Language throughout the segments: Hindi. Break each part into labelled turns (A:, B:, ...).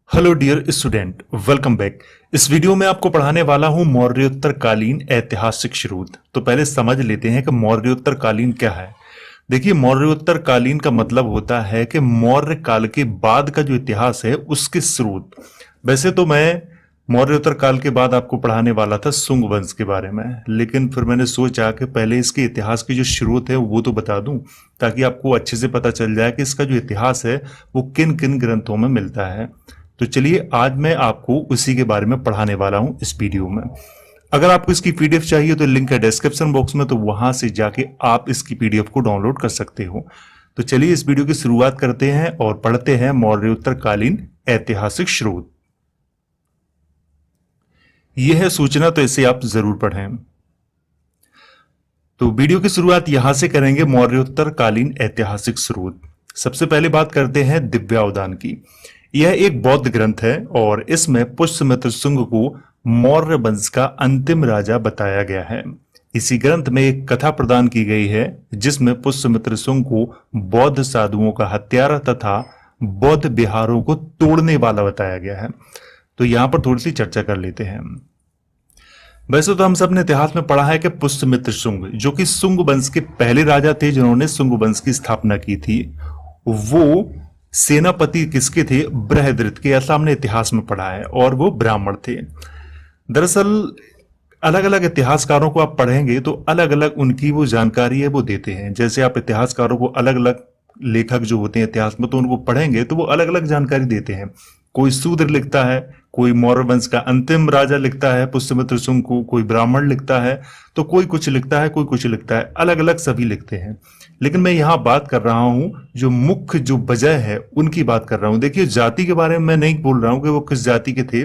A: Hello dear student, welcome back. इस वीडियो में आपको पढ़ाने वाला हूं मौर्योत्तर कालीन ऐतिहासिक स्रोत। तो पहले समझ लेते हैं कि मौर्योत्तर कालीन क्या है। देखिए, मौर्योत्तर कालीन का मतलब होता है कि मौर्य काल के बाद का जो इतिहास है उसके स्रोत। वैसे तो मैं मौर्योत्तर काल के बाद आपको पढ़ाने वाला था शुंग वंश के बारे में, लेकिन फिर मैंने सोचा कि पहले इसके इतिहास की जो स्रोत है वो तो बता दूं, ताकि आपको अच्छे से पता चल जाए कि इसका जो इतिहास है वो किन किन ग्रंथों में मिलता है। तो चलिए, आज मैं आपको उसी के बारे में पढ़ाने वाला हूं इस वीडियो में। अगर आपको इसकी पीडीएफ चाहिए तो लिंक है डिस्क्रिप्शन बॉक्स में, तो वहां से जाके आप इसकी पीडीएफ को डाउनलोड कर सकते हो। तो चलिए इस वीडियो की शुरुआत करते हैं और पढ़ते हैं मौर्योत्तर कालीन ऐतिहासिक स्रोत। यह है सूचना, तो इसे आप जरूर पढ़ें। तो वीडियो की शुरुआत यहां से करेंगे, मौर्योत्तर कालीन ऐतिहासिक स्रोत। सबसे पहले बात करते हैं दिव्यावदान की। यह एक बौद्ध ग्रंथ है और इसमें पुष्यमित्र शुंग को मौर्य वंश का अंतिम राजा बताया गया है। इसी ग्रंथ में एक कथा प्रदान की गई है जिसमें पुष्यमित्र शुंग को बौद्ध साधुओं का हत्यारा तथा बौद्ध विहारों को तोड़ने वाला बताया गया है। तो यहां पर थोड़ी सी चर्चा कर लेते हैं। वैसे तो हम सब ने इतिहास में पढ़ा है कि पुष्यमित्र शुंग, जो कि शुंग वंश के पहले राजा थे जिन्होंने शुंग वंश की स्थापना की थी, वो सेनापति किसके थे? बृहद्रथ के। ऐसा हमने इतिहास में पढ़ा है, और वो ब्राह्मण थे। दरअसल अलग अलग इतिहासकारों को आप पढ़ेंगे तो अलग अलग उनकी वो जानकारी है वो देते हैं। जैसे आप इतिहासकारों को, अलग अलग लेखक जो होते हैं इतिहास में, तो उनको पढ़ेंगे तो वो अलग अलग जानकारी देते हैं। कोई शूद्र लिखता है, कोई मौर्य वंश का अंतिम राजा लिखता है पुष्यमित्र शुंग को, कोई ब्राह्मण लिखता है, तो कोई कुछ लिखता है, कोई कुछ लिखता है, अलग अलग सभी लिखते हैं। लेकिन मैं यहां बात कर रहा हूं जो मुख्य जो वजह है उनकी बात कर रहा हूं। देखिए, जाति के बारे में मैं नहीं बोल रहा हूं कि वो किस जाति के थे,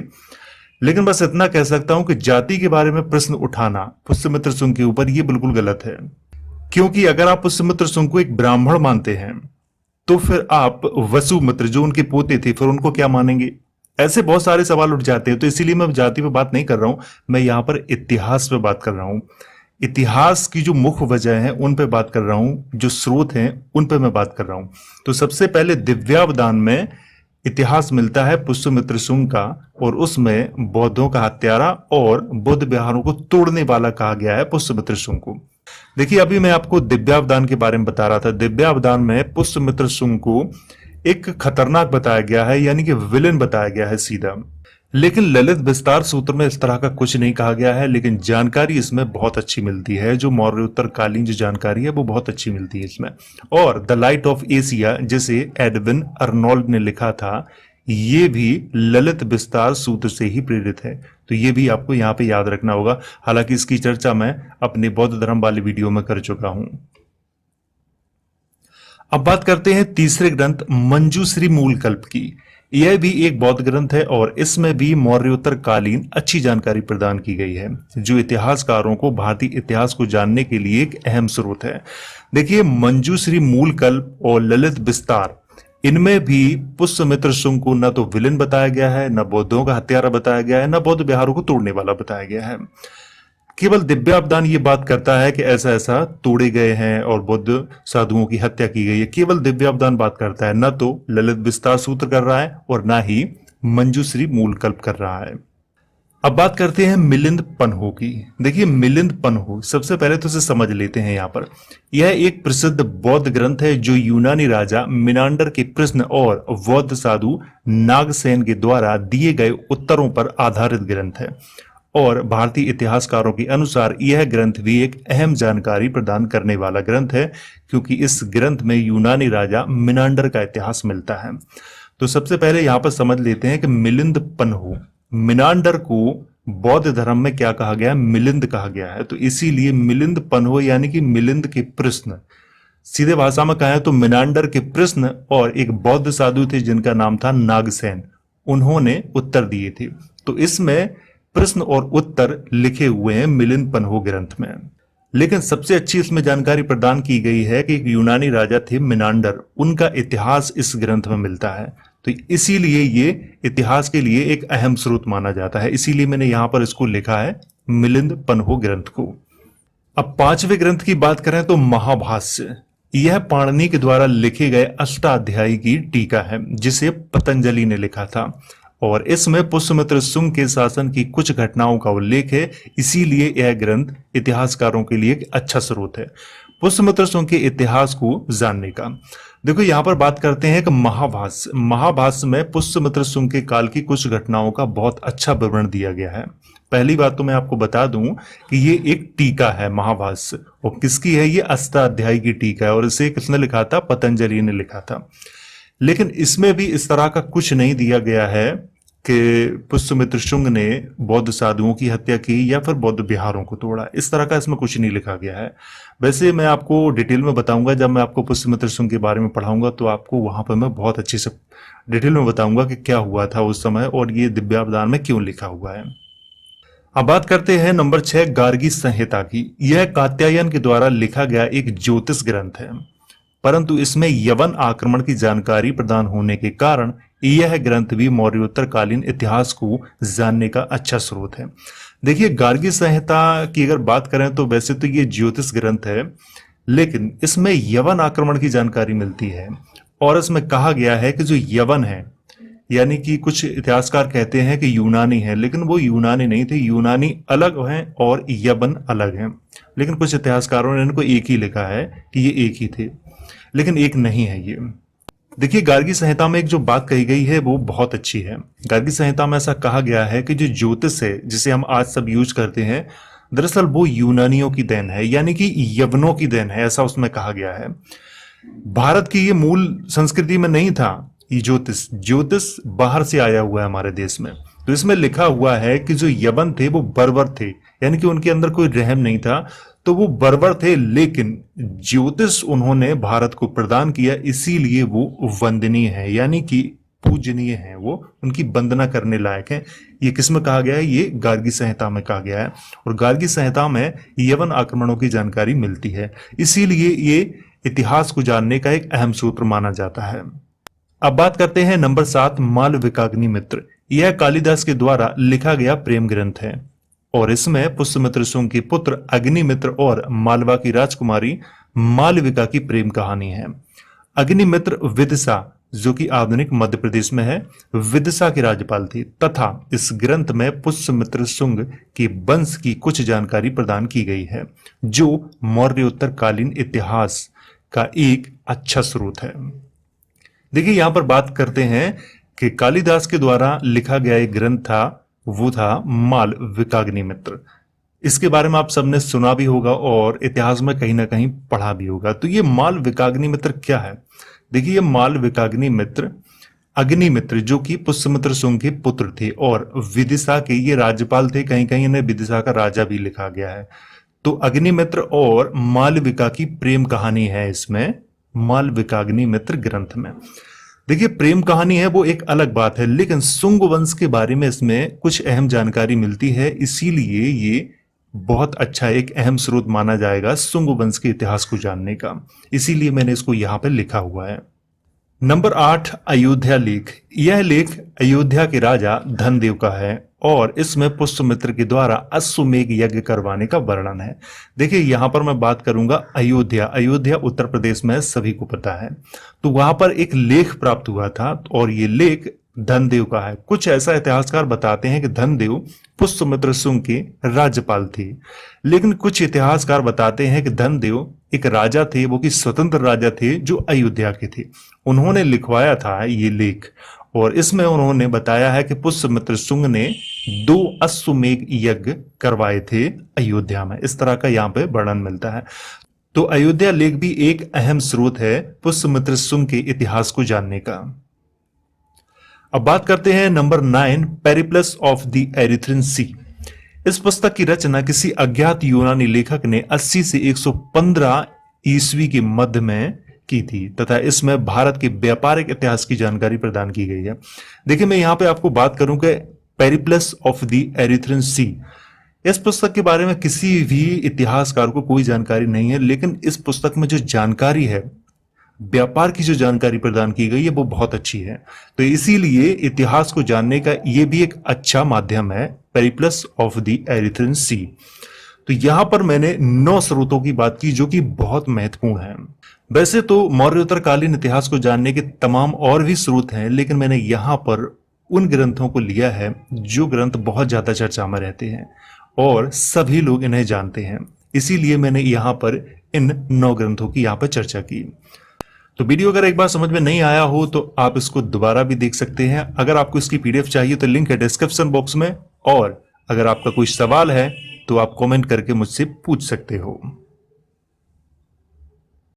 A: लेकिन बस इतना कह सकता हूं कि जाति के बारे में प्रश्न उठाना पुष्यमित्र शुंग के ऊपर ये बिल्कुल गलत है। क्योंकि अगर आप पुष्यमित्र शुंग को एक ब्राह्मण मानते हैं तो फिर आप वसुमित्र जो उनके पोते थे फिर उनको क्या मानेंगे? ऐसे बहुत सारे सवाल उठ जाते हैं। तो इसीलिए मैं जाति पे बात नहीं कर रहा हूं, मैं यहां पर इतिहास पे बात कर रहा हूं। इतिहास की जो मुख्य वजह है उन पे बात कर रहा हूं, जो स्रोत हैं उन पे मैं बात कर रहा हूं। तो सबसे पहले दिव्यावदान में इतिहास मिलता है पुष्यमित्र शुंग का, और उसमें बौद्धों का हत्यारा और बौद्ध विहारों को तोड़ने वाला कहा गया है पुष्यमित्र शुंग को। देखिए, अभी मैं आपको दिव्यावदान के बारे में बता रहा था। दिव्यावदान में पुष्यमित्र शुंग को एक खतरनाक बताया गया है, यानी कि विलेन बताया गया है सीधा। लेकिन ललित विस्तार सूत्र में इस तरह का कुछ नहीं कहा गया है, लेकिन जानकारी इसमें बहुत अच्छी मिलती है। जो मौर्योत्तर कालीन जो जानकारी है वो बहुत अच्छी मिलती है इसमें। और द लाइट ऑफ एशिया, जिसे एडविन अर्नोल्ड ने लिखा था, ये भी ललित विस्तार सूत्र से ही प्रेरित है। तो ये भी आपको यहाँ पे याद रखना होगा। हालांकि इसकी चर्चा मैं अपने बौद्ध धर्म वाले वीडियो में कर चुका हूं। अब बात करते हैं तीसरे ग्रंथ मंजूश्री मूलकल्प की। यह भी एक बौद्ध ग्रंथ है और इसमें भी मौर्योत्तर कालीन अच्छी जानकारी प्रदान की गई है, जो इतिहासकारों को भारतीय इतिहास को जानने के लिए एक अहम स्रोत है। देखिए, मंजूश्री मूलकल्प और ललित विस्तार, इनमें भी पुष्यमित्र शुंग को न तो विलेन बताया गया है, न बौद्धों का हत्यारा बताया गया है, न बौद्ध विहारों को तोड़ने वाला बताया गया है। केवल दिव्यावदान ये बात करता है कि ऐसा ऐसा तोड़े गए हैं और बौद्ध साधुओं की हत्या की गई है। केवल दिव्यावदान बात करता है, न तो ललित विस्तार सूत्र कर रहा है और न ही मंजूश्री मूलकल्प कर रहा है। अब बात करते हैं मिलिंद पन्हो की। देखिए, मिलिंद पन्हो, सबसे पहले तो इसे समझ लेते हैं। यहाँ पर यह एक प्रसिद्ध बौद्ध ग्रंथ है जो यूनानी राजा मिनांडर के प्रश्न और बौद्ध साधु नागसेन के द्वारा दिए गए उत्तरों पर आधारित ग्रंथ है। और भारतीय इतिहासकारों के अनुसार यह ग्रंथ भी एक अहम जानकारी प्रदान करने वाला ग्रंथ है, क्योंकि इस ग्रंथ में यूनानी राजा मिनांडर का इतिहास मिलता है। तो सबसे पहले यहां पर समझ लेते हैं कि मिलिंद पन्हो, मिनांडर को बौद्ध धर्म में क्या कहा गया है? मिलिंद कहा गया है। तो इसीलिए मिलिंद पन्हो यानी कि मिलिंद के प्रश्न, सीधे भाषा में कहें तो मिनांडर के प्रश्न, और एक बौद्ध साधु थे जिनका नाम था नागसेन, उन्होंने उत्तर दिए थे। तो इसमें प्रश्न और उत्तर लिखे हुए हैं मिलिंद पन्हो ग्रंथ में। लेकिन सबसे अच्छी इसमें जानकारी प्रदान की गई है कि एक यूनानी राजा थे मिनांडर, उनका इतिहास इस ग्रंथ में मिलता है। तो इसीलिए ये इतिहास के लिए एक अहम स्रोत माना जाता है। इसीलिए मैंने यहां पर इसको लिखा है मिलिंद पन्हो ग्रंथ को। अब पांचवें ग्रंथ की बात करें तो महाभाष्य। यह पाणिनि के द्वारा लिखे गए अष्टाध्यायी की टीका है जिसे पतंजलि ने लिखा था और इसमें पुष्यमित्र शुंग के शासन की कुछ घटनाओं का उल्लेख है, इसीलिए यह ग्रंथ इतिहासकारों के लिए एक अच्छा स्रोत है पुष्यमित्र शुंग के इतिहास को जानने का। देखो यहाँ पर बात करते हैं कि महाभाष्य, महाभाष्य में पुष्यमित्र शुंग के काल की कुछ घटनाओं का बहुत अच्छा विवरण दिया गया है। पहली बात तो मैं आपको बता दूं कि ये एक टीका है महाभाष्य, और किसकी है? ये अष्टाध्यायी की टीका है और इसे किसने लिखा था? पतंजलि ने लिखा था। लेकिन इसमें भी इस तरह का कुछ नहीं दिया गया है कि पुष्यमित्र शुंग ने बौद्ध साधुओं की हत्या की या फिर बौद्ध विहारों को तोड़ा, इस तरह का इसमें कुछ नहीं लिखा गया है। वैसे मैं आपको डिटेल में बताऊंगा, जब मैं आपको पुष्यमित्र शुंग के बारे में पढ़ाऊंगा तो आपको वहां पर मैं बहुत अच्छे से डिटेल में बताऊंगा कि क्या हुआ था उस समय और ये दिव्यावदान में क्यों लिखा हुआ है। अब बात करते हैं नंबर 6 गार्गी संहिता की। यह कात्यायन के द्वारा लिखा गया एक ज्योतिष ग्रंथ है, परंतु इसमें यवन आक्रमण की जानकारी प्रदान होने के कारण यह ग्रंथ भी मौर्योत्तर कालीन इतिहास को जानने का अच्छा स्रोत है। देखिए, गार्गी संहिता की अगर बात करें तो वैसे तो ये ज्योतिष ग्रंथ है, लेकिन इसमें यवन आक्रमण की जानकारी मिलती है और इसमें कहा गया है कि जो यवन है, यानी कि कुछ इतिहासकार कहते हैं कि यूनानी है, लेकिन वो यूनानी नहीं थे, यूनानी अलग हैं और यवन अलग हैं। लेकिन कुछ इतिहासकारों ने इनको एक ही लिखा है कि ये एक ही थे, लेकिन एक नहीं है ये। देखिए, गार्गी संहिता में एक जो बात कही गई है वो बहुत अच्छी है। गार्गी संहिता में ऐसा कहा गया है कि जो ज्योतिष है जिसे हम आज सब यूज करते हैं, दरअसल वो यूनानियों की देन है, यानी कि यवनों की देन है, ऐसा उसमें कहा गया है। भारत की ये मूल संस्कृति में नहीं था ये ज्योतिष बाहर से आया हुआ है हमारे देश में। तो इसमें लिखा हुआ है कि जो यवन थे वो बर्बर थे, यानी कि उनके अंदर कोई रहम नहीं था, तो वो बर्बर थे, लेकिन ज्योतिष उन्होंने भारत को प्रदान किया, इसीलिए वो वंदनीय है, यानी कि पूजनीय है, वो उनकी वंदना करने लायक है। ये किसमें कहा गया है? ये गार्गी संहिता में कहा गया है और गार्गी संहिता में यवन आक्रमणों की जानकारी मिलती है, इसीलिए ये इतिहास को जानने का एक अहम सूत्र माना जाता है। अब बात करते हैं नंबर 7 मालविकाग्निमित्र। यह कालिदास के द्वारा लिखा गया प्रेम ग्रंथ है और इसमें पुष्यमित्र शुंग के पुत्र अग्निमित्र और मालवा की राजकुमारी मालविका की प्रेम कहानी है। अग्निमित्र विदिशा, जो कि आधुनिक मध्य प्रदेश में है, विदिशा के राज्यपाल थे तथा इस ग्रंथ में पुष्यमित्र शुंग के वंश की कुछ जानकारी प्रदान की गई है, जो मौर्योत्तर कालीन इतिहास का एक अच्छा स्रोत है। देखिए, यहां पर बात करते हैं कि कालिदास के द्वारा लिखा गया एक ग्रंथ था, वो था मालविकाग्निमित्र। इसके बारे में आप सबने सुना भी होगा और इतिहास में कहीं ना कहीं पढ़ा भी होगा। तो ये मालविकाग्निमित्र क्या है? देखिए, ये मालविकाग्निमित्र अग्निमित्र जो कि पुष्यमित्र शुंग के पुत्र थे और विदिशा के ये राज्यपाल थे, कहीं कहीं इन्हें विदिशा का राजा भी लिखा गया है। तो अग्निमित्र और मालविका की प्रेम कहानी है इसमें मालविकाग्निमित्र ग्रंथ में। देखिए, प्रेम कहानी है वो एक अलग बात है, लेकिन शुंग वंश के बारे में इसमें कुछ अहम जानकारी मिलती है, इसीलिए ये बहुत अच्छा एक अहम स्रोत माना जाएगा शुंग वंश के इतिहास को जानने का, इसीलिए मैंने इसको यहां पर लिखा हुआ है। नंबर 8 अयोध्या लेख। यह लेख अयोध्या के राजा धनदेव का है और इसमें पुष्यमित्र के द्वारा अश्वमेघ यज्ञ करवाने का वर्णन है। देखिए, यहां पर मैं बात करूंगा अयोध्या। अयोध्या उत्तर प्रदेश में सभी को पता है। तो वहां पर एक लेख प्राप्त हुआ था और ये लेख धनदेव का है। कुछ ऐसा इतिहासकार बताते हैं कि धनदेव पुष्यमित्र शुंग के राज्यपाल थे, लेकिन कुछ इतिहासकार बताते हैं कि धनदेव एक राजा थे, वो कि स्वतंत्र राजा थे जो अयोध्या के थे। उन्होंने लिखवाया था ये लेख और इसमें उन्होंने बताया है कि पुष्यमित्र शुंग ने 2 अश्वमेघ यज्ञ करवाए थे अयोध्या में। इस तरह का यहाँ पे वर्णन मिलता है। तो अयोध्या लेख भी एक अहम स्रोत है पुष्यमित्र शुंग के इतिहास को जानने का। अब बात करते हैं number 9 periplus of the erythraean sea. इस पुस्तक की रचना किसी अज्ञात यूनानी लेखक ने 80 से 115 ईस्वी के मध्य में की थी तथा इसमें भारत के व्यापारिक इतिहास की जानकारी प्रदान की गई है। देखिए, मैं यहां पे आपको बात करूं कि Periplus of the erythraean sea, इस पुस्तक के बारे में किसी भी इतिहासकार को कोई जानकारी नहीं है, लेकिन इस पुस्तक में जो जानकारी है, व्यापार की जो जानकारी प्रदान की गई है, वो बहुत अच्छी है। तो इसीलिए इतिहास को जानने का ये भी एक अच्छा माध्यम है, पेरिप्लस ऑफ द एरिथ्रियन सी। तो यहां पर मैंने 9 स्रोतों की बात की जो कि बहुत महत्वपूर्ण है। वैसे तो मौर्योत्तर कालीन इतिहास को जानने के तमाम और भी स्रोत हैं, लेकिन मैंने यहां पर उन ग्रंथों को लिया है जो ग्रंथ बहुत ज्यादा चर्चा में रहते हैं और सभी लोग इन्हें जानते हैं। इसीलिए मैंने यहां पर इन 9 ग्रंथों की यहां पर चर्चा की। तो वीडियो अगर एक बार समझ में नहीं आया हो तो आप इसको दोबारा भी देख सकते हैं। अगर आपको इसकी पीडीएफ चाहिए तो लिंक है डिस्क्रिप्शन बॉक्स में, और अगर आपका कोई सवाल है तो आप कमेंट करके मुझसे पूछ सकते हो।